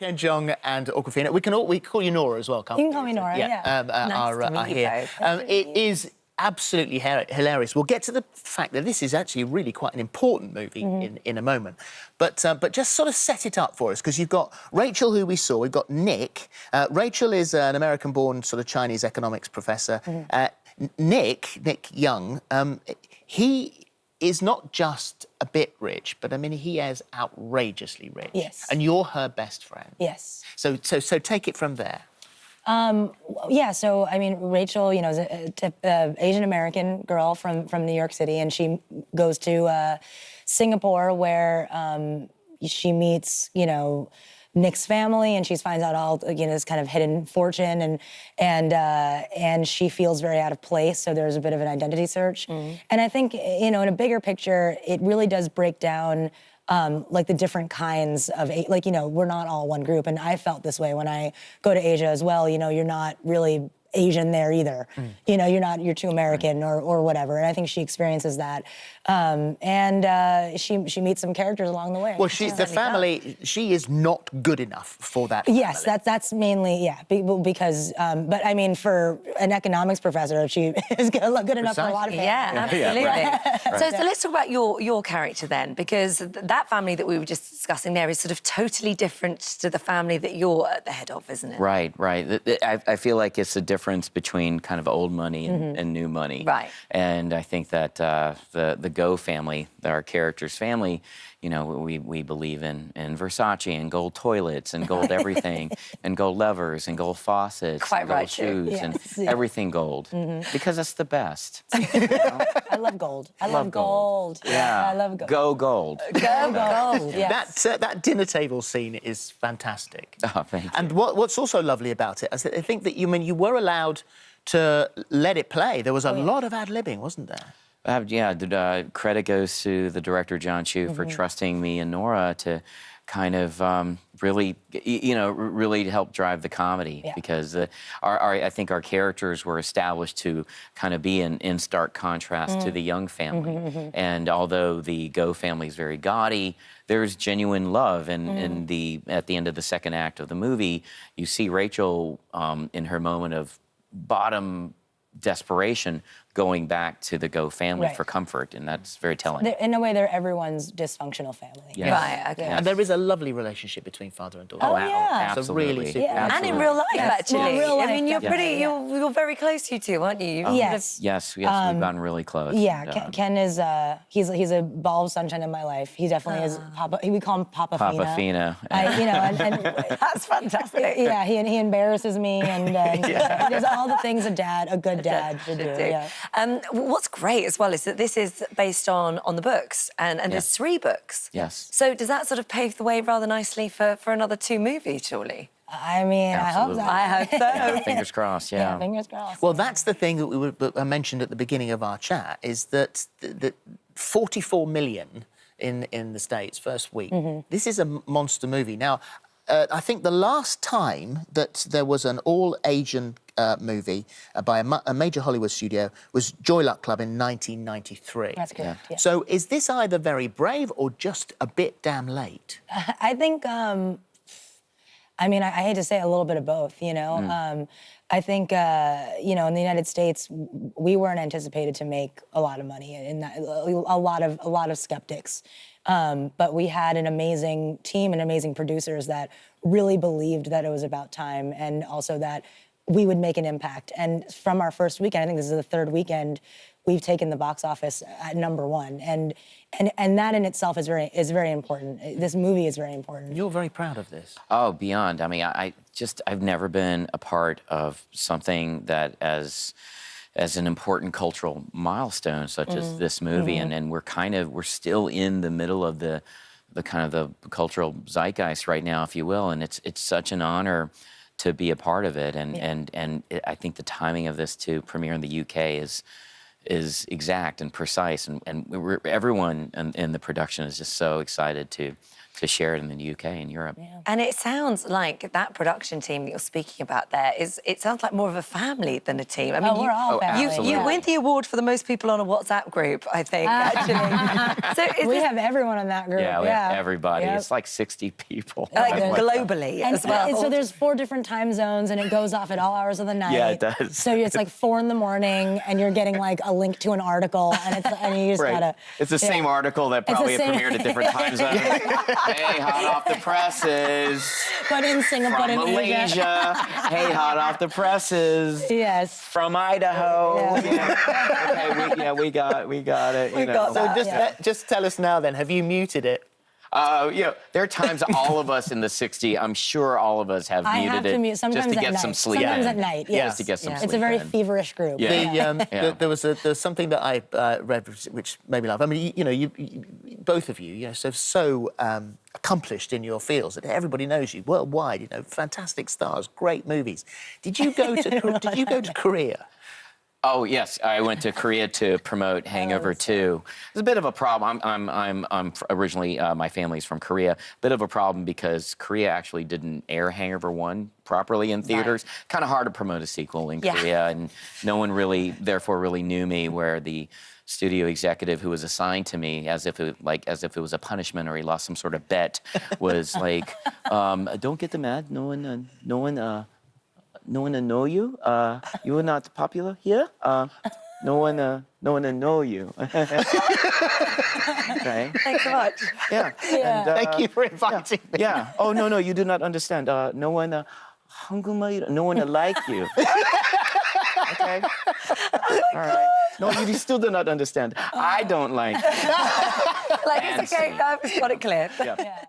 Jeong and Awkwafina. We call you Nora as well, can't we? You can call me Nora, yeah. Nice to meet you here. It is absolutely hilarious. We'll get to the fact that this is actually really quite an important movie in a moment. But just sort of set it up for us, because you've got Rachel, who we saw, we've got Nick. Rachel is an American-born sort of Chinese economics professor. Nick Young, he is not just a bit rich, but I mean, he is outrageously rich. Yes. And you're her best friend. Yes. So take it from there. Yeah, so, I mean, Rachel, you know, is an Asian-American girl from New York City, and she goes to Singapore where she meets, you know, Nick's family, and she finds out all, you know, this kind of hidden fortune, and she feels very out of place, so there's a bit of an identity search. And I think, you know, in a bigger picture, it really does break down like the different kinds of, like, you know, we're not all one group, and I felt this way when I go to Asia as well. You know, you're not really Asian there either. You know, you're too American or whatever, and I think she experiences that. She meets some characters along the way. Well, the family, she is not good enough for that family. Yes, that's mainly, yeah, because, but I mean, for an economics professor, she is good enough for a lot of families. Yeah, absolutely. Right. So let's talk about your character then, because that family that we were just discussing there is sort of totally different to the family that you're at the head of, isn't it? Right. I feel like it's a difference between kind of old money and new money. Right. And I think that the Go family, our character's family, you know, we believe in Versace and gold toilets and gold everything and gold levers and gold faucets, Quite and gold right, too. shoes and everything gold, because it's the best. You know? I love gold. I love gold. Yeah. I love gold. Go gold. Go gold. Yes. That dinner table scene is fantastic. Oh, thank you. And what's also lovely about it is that I think that you were allowed to let it play. There was a lot of ad-libbing, wasn't there? Credit goes to the director, John Chu, for trusting me and Nora to kind of really help drive the comedy. Yeah. Because I think our characters were established to kind of be in stark contrast to the Young family. And although the Go family is very gaudy, there's genuine love. And at the end of the second act of the movie, you see Rachel in her moment of bottom desperation going back to the Go family for comfort, and that's very telling. In a way, they're everyone's dysfunctional family. Yes. Right, okay. And there is a lovely relationship between father and daughter. Oh, yeah. It's a really super. Yeah. And in real life, actually. Well, real life, I mean, you're definitely. you're very close, you two, aren't you? Yes. Yes, we've gotten really close. Yeah, And, Ken is, he's a ball of sunshine in my life. He definitely is, we call him Papafina. Papafina. You know, and That's fantastic. yeah, he embarrasses me, and he does all the things a good dad should do. Yeah. What's great as well is that this is based on the books, and there's 3 books. Yes. So does that sort of pave the way rather nicely for another 2 movies, surely? I mean, Absolutely. I hope so. I hope so. Fingers crossed, yeah. Fingers crossed. Well, that's the thing that I mentioned at the beginning of our chat, is that 44 million in the States first week. This is a monster movie. Now, I think the last time that there was an all-Asian movie by a major Hollywood studio was Joy Luck Club in 1993. That's correct, yeah. So is this either very brave or just a bit damn late? I think, I mean, I hate to say a little bit of both, you know? I think, you know, in the United States, we weren't anticipated to make a lot of money, and a lot of skeptics. But we had an amazing team and amazing producers that really believed that it was about time, and also that we would make an impact. And from our first weekend, I think this is the 3rd weekend, we've taken the box office at #1, and that in itself is very important. This movie is very important. You're very proud of this. Oh, beyond. I mean, I've never been a part of something that as an important cultural milestone such as this movie, and we're still in the middle of the kind of the cultural zeitgeist right now, if you will, and it's such an honor to be a part of it, and I think the timing of this to premiere in the UK is exact and precise, and everyone in the production is just so excited to to share it in the UK and Europe. Yeah. And it sounds like that production team that you're speaking about there it sounds like more of a family than a team. I mean, we're all family. you win the award for the most people on a WhatsApp group, I think, actually. So We have everyone in that group. Yeah, we have everybody. Yep. It's like 60 people. like globally And as well. so there's 4 different time zones, and it goes off at all hours of the night. Yeah, it does. So it's like 4 in the morning, and you're getting like a link to an article, and you just gotta. It's the same article that probably had premiered at different time zones. Hey, hot off the presses. But in Singapore, From in Malaysia. Asia. Hey, hot off the presses. Yes. From Idaho. Yeah. Okay, we got it. We got So that. just tell us now then, have you muted it? There are times all of us in the 60, I'm sure all of us have I muted have to it mute sometimes just to at get night. some sleep. Sometimes at night. Yes. Just to get some Yeah. sleep. It's a very in. feverish group. Yeah. There was something that I read which made me laugh. I mean, you both of you, so accomplished in your fields that everybody knows you worldwide. Fantastic stars, great movies. Did you go to Korea? Oh yes, I went to Korea to promote Hangover 2. It's a bit of a problem. I'm originally my family's from Korea. Bit of a problem because Korea actually didn't air Hangover 1 properly in theaters. Kind of hard to promote a sequel in Korea, and no one really knew me. Where the studio executive who was assigned to me, as if it was a punishment or he lost some sort of bet, was like, "Don't get mad. No one know you. You are not popular here. No one know you." Okay. Thanks so much. Yeah. Yeah. And, Thank you for inviting me. Yeah. Oh no, you do not understand. No one, no one like you. Okay. All right. No, you still do not understand. I don't like. Like, it's okay. I've got it clear. Yeah. Yeah.